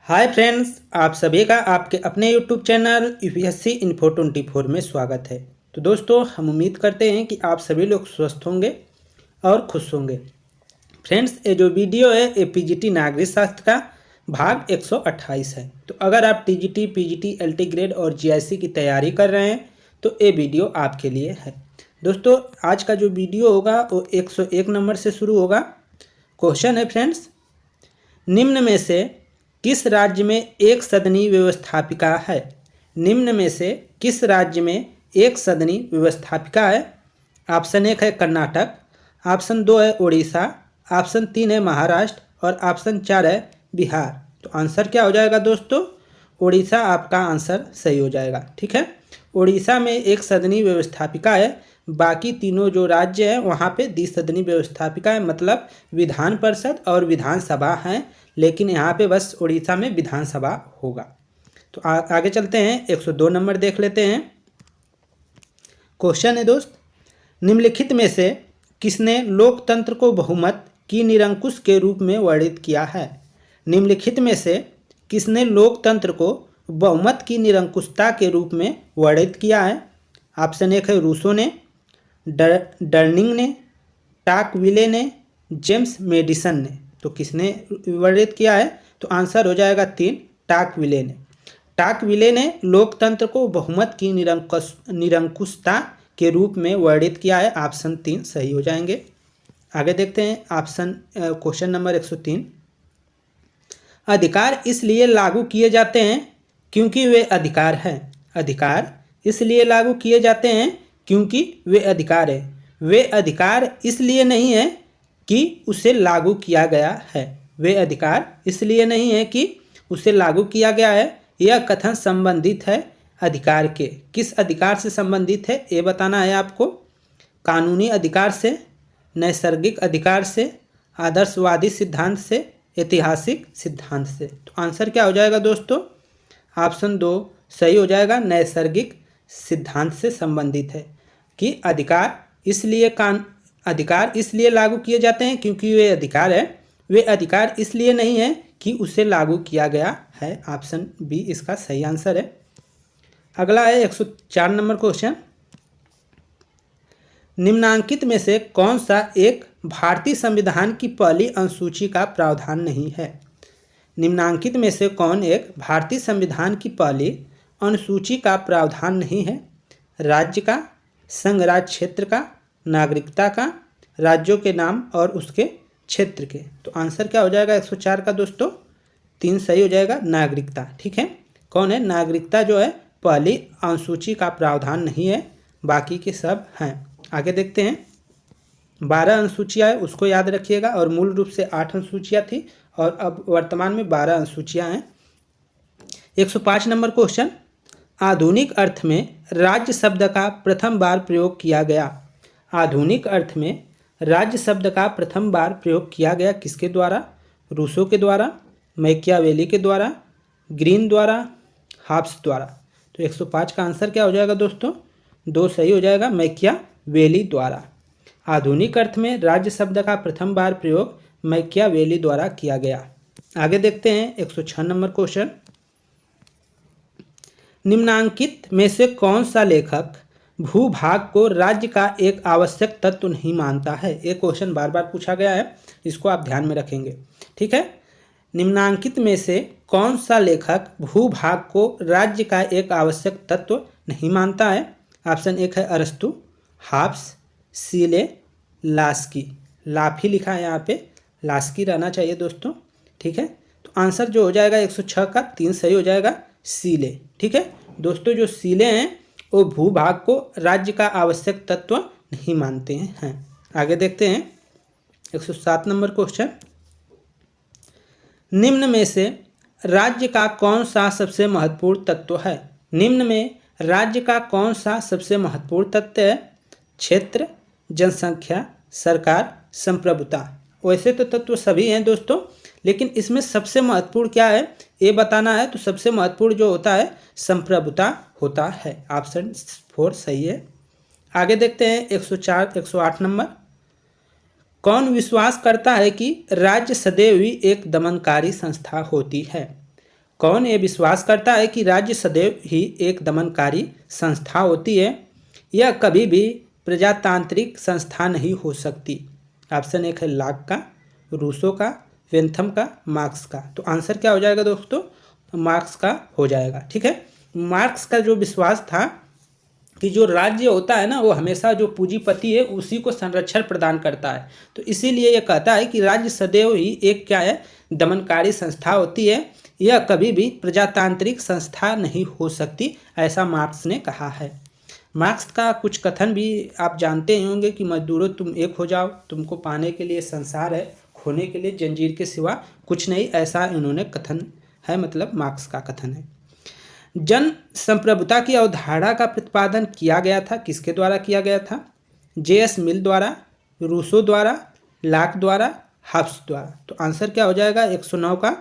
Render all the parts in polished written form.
Hi friends, आप सभी का आपके अपने यूट्यूब चैनल यूपीएससी इन्फो 24 में स्वागत है। तो दोस्तों, हम उम्मीद करते हैं कि आप सभी लोग स्वस्थ होंगे और खुश होंगे। फ्रेंड्स, ये जो वीडियो है ये पीजीटी नागरिक शास्त्र का भाग 128 है। तो अगर आप टीजीटी, पीजीटी, एलटी ग्रेड और जीआईसी की तैयारी कर रहे हैं तो ये वीडियो आपके लिए है। दोस्तों, आज का जो वीडियो होगा वो 101 नंबर से शुरू होगा। क्वेश्चन है फ्रेंड्स, निम्न में से किस राज्य में एक सदनी व्यवस्थापिका है? निम्न में से किस राज्य में एक सदनी व्यवस्थापिका है? ऑप्शन 1 है कर्नाटक, ऑप्शन 2 है उड़ीसा, ऑप्शन 3 है महाराष्ट्र और ऑप्शन 4 है बिहार। तो आंसर क्या हो जाएगा दोस्तों? उड़ीसा आपका आंसर सही हो जाएगा। ठीक है, उड़ीसा में एक सदनी व्यवस्थापिका है। बाकी तीनों जो राज्य हैं वहाँ पे द्विसदनी व्यवस्थापिका है, मतलब विधान परिषद और विधानसभा हैं, लेकिन यहाँ पे बस उड़ीसा में विधानसभा होगा। तो आगे चलते हैं, 102 नंबर देख लेते हैं। क्वेश्चन है दोस्त, निम्नलिखित में से किसने लोकतंत्र को बहुमत की निरंकुश के रूप में वर्णित किया है? निम्नलिखित में से किसने लोकतंत्र को बहुमत की निरंकुशता के रूप में वर्णित किया है? ऑप्शन 1 है रूसो ने, डर्निंग ने, टाकविले ने, जेम्स मेडिसन ने। तो किसने वर्णित किया है? तो आंसर हो जाएगा 3, टाकविले ने। टाकविले ने लोकतंत्र को बहुमत की निरंकुशता के रूप में वर्णित किया है। ऑप्शन 3 सही हो जाएंगे। आगे देखते हैं क्वेश्चन नंबर 103। अधिकार इसलिए लागू किए जाते हैं क्योंकि वे अधिकार हैं। अधिकार इसलिए लागू किए जाते हैं क्योंकि वे अधिकार है। वे अधिकार इसलिए नहीं है कि उसे लागू किया गया है। वे अधिकार इसलिए नहीं है कि उसे लागू किया गया है। यह कथन संबंधित है अधिकार के। किस अधिकार से संबंधित है ये बताना है आपको। कानूनी अधिकार से, नैसर्गिक अधिकार से, आदर्शवादी सिद्धांत से, ऐतिहासिक सिद्धांत से। तो आंसर क्या हो जाएगा दोस्तों? ऑप्शन 2 सही हो जाएगा, नैसर्गिक सिद्धांत से संबंधित है कि अधिकार इसलिए लागू किए जाते हैं क्योंकि वे अधिकार है। वे अधिकार इसलिए नहीं है कि उसे लागू किया गया है। ऑप्शन बी इसका सही आंसर है। अगला है 104 नंबर क्वेश्चन। निम्नांकित में से कौन सा एक भारतीय संविधान की पहली अनुसूची का प्रावधान नहीं है? निम्नांकित में से कौन एक भारतीय संविधान की पहली अनुसूची का प्रावधान नहीं है? राज्य का, संघ राज्य क्षेत्र का, नागरिकता का, राज्यों के नाम और उसके क्षेत्र के। तो आंसर क्या हो जाएगा 104 का दोस्तों? 3 सही हो जाएगा, नागरिकता। ठीक है, कौन है? नागरिकता जो है पहली अनुसूची का प्रावधान नहीं है, बाकी के सब हैं। आगे देखते हैं, 12 अनुसूचियाँ है उसको याद रखिएगा, और मूल रूप से 8 अनुसूचियाँ थी और अब वर्तमान में 12 अनुसूचियाँ हैं। 105 नंबर क्वेश्चन। आधुनिक अर्थ में राज्य शब्द का प्रथम बार प्रयोग किया गया। आधुनिक अर्थ में राज्य शब्द का प्रथम बार प्रयोग किया गया किसके द्वारा? रूसो के द्वारा, मैकियावेली के द्वारा, ग्रीन द्वारा, हॉब्स द्वारा। तो 105 का आंसर क्या हो जाएगा दोस्तों? 2 सही हो जाएगा, मैकियावेली द्वारा। आधुनिक अर्थ में राज्य शब्द का प्रथम बार प्रयोग मैकियावेली द्वारा किया गया। आगे देखते हैं 106 नंबर क्वेश्चन। निम्नांकित में से कौन सा लेखक भूभाग को राज्य का एक आवश्यक तत्व नहीं मानता है? ये क्वेश्चन बार बार पूछा गया है, इसको आप ध्यान में रखेंगे। ठीक है, निम्नांकित में से कौन सा लेखक भूभाग को राज्य का एक आवश्यक तत्व नहीं मानता है? ऑप्शन 1 है अरस्तु, हॉब्स, सीले, लास्की। लाफी लिखा है यहाँ पे, लास्की रहना चाहिए दोस्तों। ठीक है, तो आंसर जो हो जाएगा 106 का 3 सही हो जाएगा, सीले। ठीक है दोस्तों, जो सीले हैं वो भूभाग को राज्य का आवश्यक तत्व नहीं मानते हैं। आगे देखते हैं 107 नंबर क्वेश्चन। निम्न में से राज्य का कौन सा सबसे महत्वपूर्ण तत्व है? निम्न में राज्य का कौन सा सबसे महत्वपूर्ण तत्व है? क्षेत्र, जनसंख्या, सरकार, संप्रभुता। वैसे तो तत्व सभी हैं दोस्तों, लेकिन इसमें सबसे महत्वपूर्ण क्या है ये बताना है। तो सबसे महत्वपूर्ण जो होता है संप्रभुता होता है। ऑप्शन 4 सही है। आगे देखते हैं 108 नंबर। कौन विश्वास करता है कि राज्य सदैव ही एक दमनकारी संस्था होती है? कौन ये विश्वास करता है कि राज्य सदैव ही एक दमनकारी संस्था होती है? यह कभी भी प्रजातांत्रिक संस्था नहीं हो सकती। ऑप्शन एक है लॉक का, रूसो का, वेंथम का, मार्क्स का। तो आंसर क्या हो जाएगा दोस्तों? मार्क्स का हो जाएगा। ठीक है, मार्क्स का जो विश्वास था कि जो राज्य होता है ना, वो हमेशा जो पूंजीपति है उसी को संरक्षण प्रदान करता है। तो इसीलिए ये कहता है कि राज्य सदैव ही एक क्या है, दमनकारी संस्था होती है, यह कभी भी प्रजातांत्रिक संस्था नहीं हो सकती, ऐसा मार्क्स ने कहा है। मार्क्स का कुछ कथन भी आप जानते ही होंगे कि मजदूरों तुम एक हो जाओ, तुमको पाने के लिए संसार है, खोने के लिए जंजीर के सिवा कुछ नहीं, ऐसा इन्होंने कथन है, मतलब मार्क्स का कथन है। जन संप्रभुता की अवधारणा का प्रतिपादन किया गया था, किसके द्वारा किया गया था? जे.एस. मिल द्वारा, रूसो द्वारा, लॉक द्वारा, हब्स द्वारा। तो आंसर क्या हो जाएगा 109 का?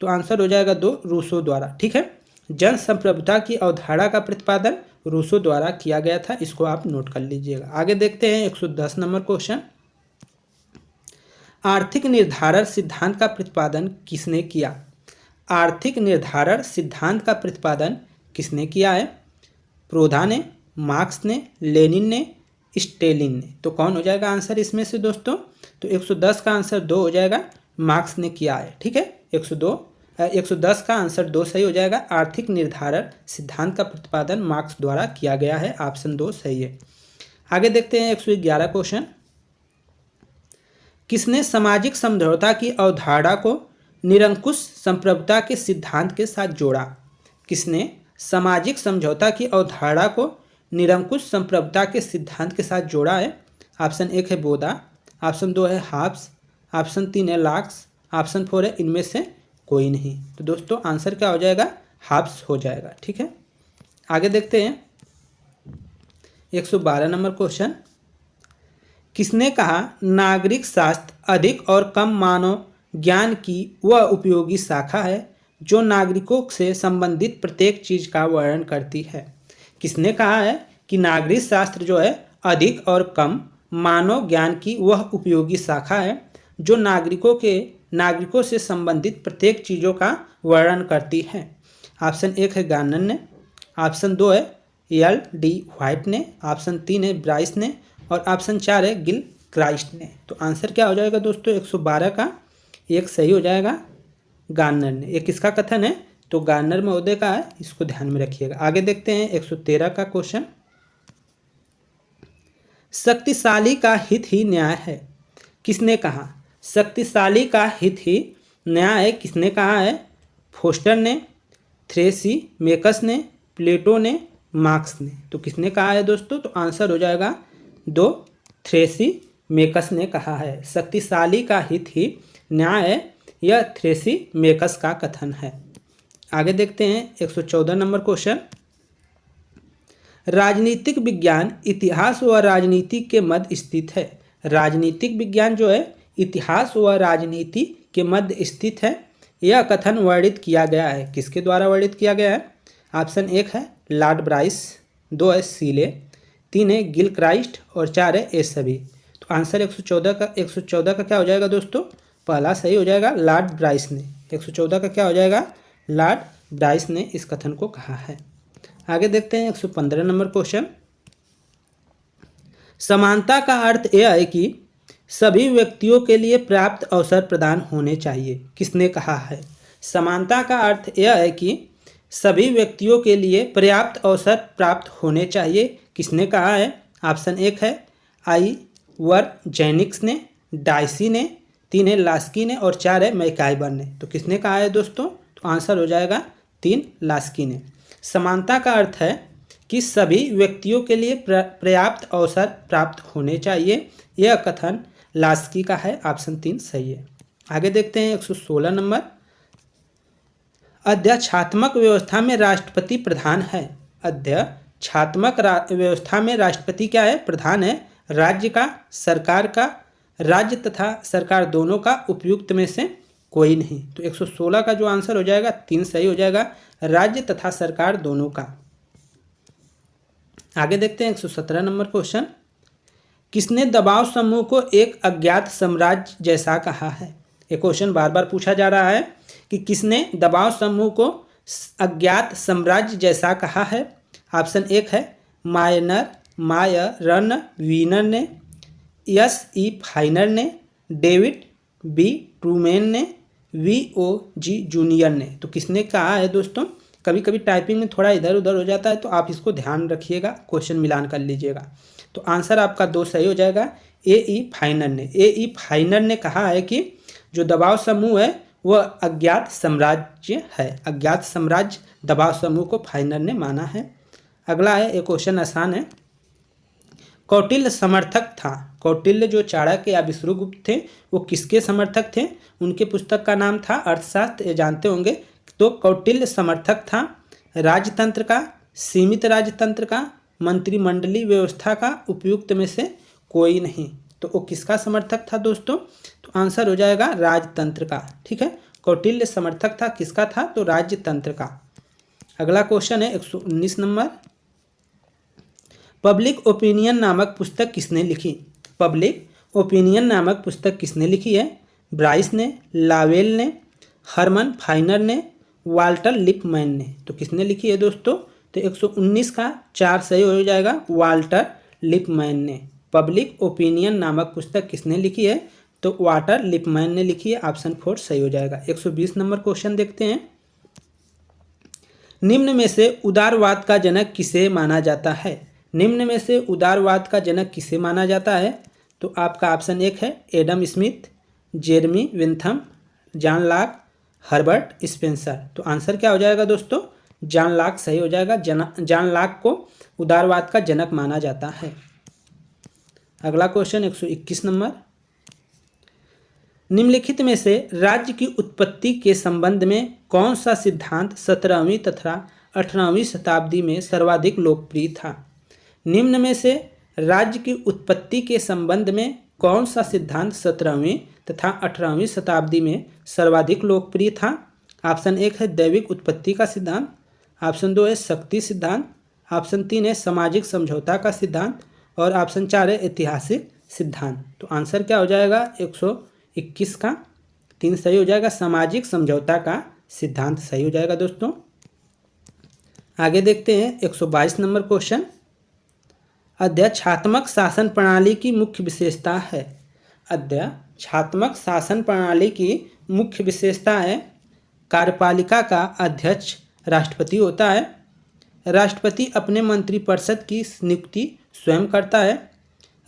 तो आंसर हो जाएगा 2, रूसो द्वारा। ठीक है, जन संप्रभुता की अवधारणा का प्रतिपादन रूसो द्वारा किया गया था, इसको आप नोट कर लीजिएगा। आगे देखते हैं 110 नंबर क्वेश्चन। आर्थिक निर्धारण सिद्धांत का प्रतिपादन किसने किया? आर्थिक निर्धारण सिद्धांत का प्रतिपादन किसने किया है? प्रोधा ने, मार्क्स ने, लेनिन ने, स्टेलिन ने। तो कौन हो जाएगा आंसर इसमें से दोस्तों? तो 110 का आंसर 2 हो जाएगा, मार्क्स ने किया है। ठीक है, 110 का आंसर 2 सही हो जाएगा। आर्थिक निर्धारण सिद्धांत का प्रतिपादन मार्क्स द्वारा किया गया है, ऑप्शन 2 सही है। आगे देखते हैं 111 क्वेश्चन। किसने सामाजिक समझौता की अवधारणा को निरंकुश संप्रभुता के सिद्धांत के साथ जोड़ा? किसने सामाजिक समझौता की अवधारणा को निरंकुश संप्रभुता के सिद्धांत के साथ जोड़ा है? ऑप्शन 1 है बोदा, ऑप्शन 2 है हाब्स, ऑप्शन 3 है लॉक्स, ऑप्शन 4 है इनमें से कोई नहीं। तो दोस्तों आंसर क्या हो जाएगा? हाब्स हो जाएगा। ठीक है, आगे देखते हैं 112 नंबर क्वेश्चन। किसने कहा नागरिक शास्त्र अधिक और कम मानव ज्ञान की वह उपयोगी शाखा है जो नागरिकों से संबंधित प्रत्येक चीज का वर्णन करती है? किसने कहा है कि नागरिक शास्त्र जो है अधिक और कम मानव ज्ञान की वह उपयोगी शाखा है जो नागरिकों से संबंधित प्रत्येक चीज़ों का वर्णन करती है? ऑप्शन 1 है गार्नर ने, ऑप्शन 2 है L.D. व्हाइट ने, ऑप्शन 3 है ब्राइस ने और ऑप्शन 4 है गिल क्राइस्ट ने। तो आंसर क्या हो जाएगा दोस्तों? 112 का 1 सही हो जाएगा, गार्नर ने। ये किसका कथन है? तो गार्नर महोदय का है, इसको ध्यान में रखिएगा। आगे देखते हैं 113 का क्वेश्चन। शक्तिशाली का हित ही न्याय है, किसने कहा? शक्तिशाली का हित ही न्याय है, किसने कहा है? फोस्टर ने, थ्रेसिमेकस ने, प्लेटो ने, मार्क्स ने। तो किसने कहा है दोस्तों? तो आंसर हो जाएगा 2, थ्रेसिमेकस ने कहा है। शक्तिशाली का हित ही न्याय है, यह थ्रेसिमेकस का कथन है। आगे देखते हैं 114 नंबर क्वेश्चन। राजनीतिक विज्ञान इतिहास व राजनीति के मध्य स्थित है। राजनीतिक विज्ञान जो है इतिहास व राजनीति के मध्य स्थित है, यह कथन वर्णित किया गया है। किसके द्वारा वर्णित किया गया है? ऑप्शन 1 है लॉर्ड ब्राइस, 2 है सीले, 3 है गिल क्राइस्ट और 4 है ए सभी। तो आंसर 114 का क्या हो जाएगा दोस्तों? पहला सही हो जाएगा, लॉर्ड ब्राइस ने। 114 का क्या हो जाएगा? लॉर्ड ब्राइस ने इस कथन को कहा है। आगे देखते हैं 115 नंबर क्वेश्चन। समानता का अर्थ यह है कि सभी व्यक्तियों के लिए पर्याप्त अवसर प्रदान होने चाहिए, किसने कहा है? समानता का अर्थ यह है कि सभी व्यक्तियों के लिए पर्याप्त अवसर प्राप्त होने चाहिए, किसने कहा है? ऑप्शन 1 है आइवरजेनिक्स ने, डाइसी ने, 3 है लास्की ने और 4 है मैकाइबर ने। तो किसने कहा है दोस्तों? तो आंसर हो जाएगा 3, लास्की ने। समानता का अर्थ है कि सभी व्यक्तियों के लिए पर्याप्त अवसर प्राप्त होने चाहिए, यह कथन लास्की का है, ऑप्शन 3 सही है। आगे देखते हैं 116 नंबर। अध्यक्षात्मक व्यवस्था में राष्ट्रपति प्रधान है। अध्यक्षात्मक व्यवस्था में राष्ट्रपति क्या है? प्रधान है। राज्य का, सरकार का, राज्य तथा सरकार दोनों का, उपयुक्त में से कोई नहीं। तो 116 का जो आंसर हो जाएगा 3 सही हो जाएगा, राज्य तथा सरकार दोनों का। आगे देखते हैं 117 नंबर क्वेश्चन। किसने दबाव समूह को एक अज्ञात साम्राज्य जैसा कहा है? ये क्वेश्चन बार बार पूछा जा रहा है कि किसने दबाव समूह को अज्ञात साम्राज्य जैसा कहा है? ऑप्शन एक है मायरन वीनर ने, एस.ई. फाइनर ने, डेविड बी ट्रूमैन ने, वी.ओ.जी. जूनियर ने। तो किसने कहा है दोस्तों? कभी कभी टाइपिंग में थोड़ा इधर उधर हो जाता है, तो आप इसको ध्यान रखिएगा, क्वेश्चन मिलान कर लीजिएगा। तो आंसर आपका 2 सही हो जाएगा, ए.ई. फाइनर ने। ए.ई. फाइनर ने कहा है कि जो दबाव समूह है वह अज्ञात साम्राज्य है। अज्ञात साम्राज्य दबाव समूह को फाइनर ने माना है। अगला है, एक क्वेश्चन आसान है। कौटिल्य समर्थक था। कौटिल्य जो चाणक्य या विष्णुगुप्त थे वो किसके समर्थक थे? उनके पुस्तक का नाम था अर्थशास्त्र, ये जानते होंगे। तो कौटिल्य समर्थक था राजतंत्र का, सीमित राजतंत्र का, मंत्रिमंडलीय व्यवस्था का, उपयुक्त में से कोई नहीं। तो वो किसका समर्थक था दोस्तों? तो आंसर हो जाएगा राजतंत्र का। ठीक है, कौटिल्य समर्थक था किसका था? तो राजतंत्र का। अगला क्वेश्चन है 119 नंबर। पब्लिक ओपिनियन नामक पुस्तक किसने लिखी? पब्लिक ओपिनियन नामक पुस्तक किसने लिखी है? ब्राइस ने, लावेल ने, हरमन फाइनर ने, वाल्टर लिपमैन ने। तो किसने लिखी है दोस्तों? तो 119 का 4 सही हो जाएगा, वाल्टर लिपमैन ने। पब्लिक ओपिनियन नामक पुस्तक किसने लिखी है? तो वाल्टर लिपमैन ने लिखी है। ऑप्शन 4 सही हो जाएगा। 120 नंबर क्वेश्चन देखते हैं। निम्न में से उदारवाद का जनक किसे माना जाता है? निम्न में से उदारवाद का जनक किसे माना जाता है? तो आपका ऑप्शन एक है Adam Smith, Jeremy Bentham, John Locke, Herbert Spencer. तो आंसर क्या हो जाएगा दोस्तों? जॉन लॉक सही हो जाएगा। जॉन लॉक को उदारवाद का जनक माना जाता है। अगला क्वेश्चन 121 नंबर। निम्नलिखित में से राज्य की उत्पत्ति के संबंध में कौन सा सिद्धांत 17वीं तथा 18वीं शताब्दी में सर्वाधिक लोकप्रिय था? निम्न में से राज्य की उत्पत्ति के संबंध में कौन सा सिद्धांत 17वीं तथा 18वीं शताब्दी में सर्वाधिक लोकप्रिय था? ऑप्शन एक है दैविक उत्पत्ति का सिद्धांत, ऑप्शन 2 है शक्ति सिद्धांत, ऑप्शन 3 है सामाजिक समझौता का सिद्धांत और ऑप्शन 4 है ऐतिहासिक सिद्धांत। तो आंसर क्या हो जाएगा? 121 का 3 सही हो जाएगा, सामाजिक समझौता का सिद्धांत सही हो जाएगा दोस्तों। आगे देखते हैं 122 नंबर क्वेश्चन। अध्यक्षात्मक शासन प्रणाली की मुख्य विशेषता है। अध्यक्षात्मक शासन प्रणाली की मुख्य विशेषता है कार्यपालिका का अध्यक्ष राष्ट्रपति होता है। राष्ट्रपति अपने मंत्रिपरिषद की नियुक्ति स्वयं करता है।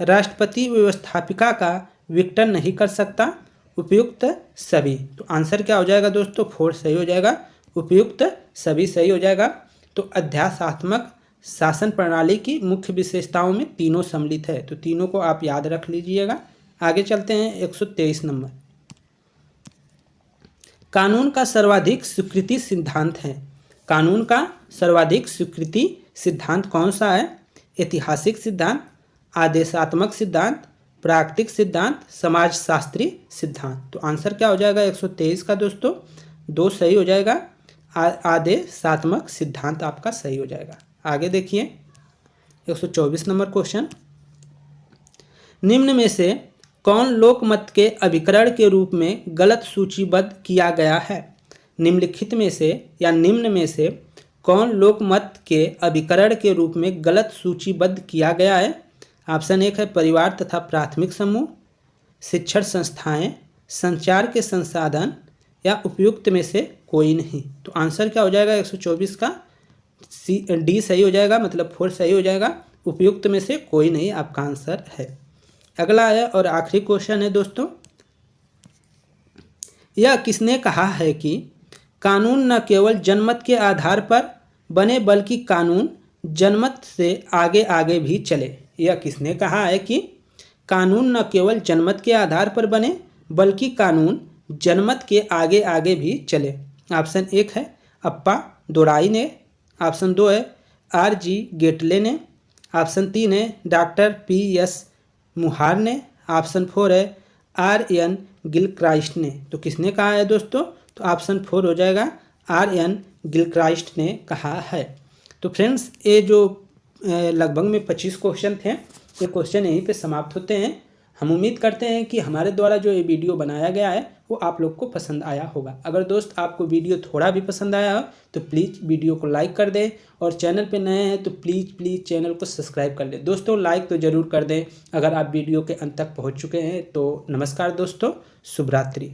राष्ट्रपति व्यवस्थापिका का विघटन नहीं कर सकता। उपयुक्त सभी। तो आंसर क्या हो जाएगा दोस्तों? 4 सही हो जाएगा, उपयुक्त सभी सही हो जाएगा। तो अध्यासात्मक शासन प्रणाली की मुख्य विशेषताओं में तीनों सम्मिलित है, तो तीनों को आप याद रख लीजिएगा। आगे चलते हैं 123 नंबर। कानून का सर्वाधिक स्वीकृति सिद्धांत है। कानून का सर्वाधिक स्वीकृति सिद्धांत कौन सा है? ऐतिहासिक सिद्धांत, आदेशात्मक सिद्धांत, प्राकृतिक सिद्धांत, समाजशास्त्री सिद्धांत। तो आंसर क्या हो जाएगा 123 का दोस्तों? 2 सही हो जाएगा, आदेशात्मक सिद्धांत आपका सही हो जाएगा। आगे देखिए 124 नंबर क्वेश्चन। निम्न में से कौन लोकमत के अभिकरण के रूप में गलत सूचीबद्ध किया गया है? निम्नलिखित में से या निम्न में से कौन लोकमत के अभिकरण के रूप में गलत सूचीबद्ध किया गया है? ऑप्शन एक है परिवार तथा प्राथमिक समूह, शिक्षण संस्थाएं, संचार के संसाधन या उपयुक्त में से कोई नहीं। तो आंसर क्या हो जाएगा 124 का? डी सही हो जाएगा, मतलब 4 सही हो जाएगा, उपयुक्त में से कोई नहीं आपका आंसर है। अगला है और आखिरी क्वेश्चन है दोस्तों। यह किसने कहा है कि कानून न केवल जनमत के आधार पर बने बल्कि कानून जनमत से आगे आगे भी चले? यह किसने कहा है कि कानून न केवल जनमत के आधार पर बने बल्कि कानून जनमत के आगे आगे भी चले? ऑप्शन एक है अप्पा दोराई ने, ऑप्शन 2 है R.G. गेटले ने, ऑप्शन 3 है डॉक्टर P.S. मुहार ने, ऑप्शन 4 है R.N. गिलक्राइस्ट ने। तो किसने कहा है दोस्तों? तो ऑप्शन 4 हो जाएगा, R.N. गिलक्राइस्ट ने कहा है। तो फ्रेंड्स ये जो लगभग में 25 क्वेश्चन थे, ये क्वेश्चन यहीं पे समाप्त होते हैं। हम उम्मीद करते हैं कि हमारे द्वारा जो ये वीडियो बनाया गया है वो आप लोग को पसंद आया होगा। अगर दोस्त आपको वीडियो थोड़ा भी पसंद आया हो तो प्लीज़ वीडियो को लाइक कर दें, और चैनल पे नए हैं तो प्लीज़ चैनल को सब्सक्राइब कर लें। दोस्तों लाइक तो ज़रूर कर दें अगर आप वीडियो के अंत तक पहुँच चुके हैं। तो नमस्कार दोस्तों, शुभ रात्रि।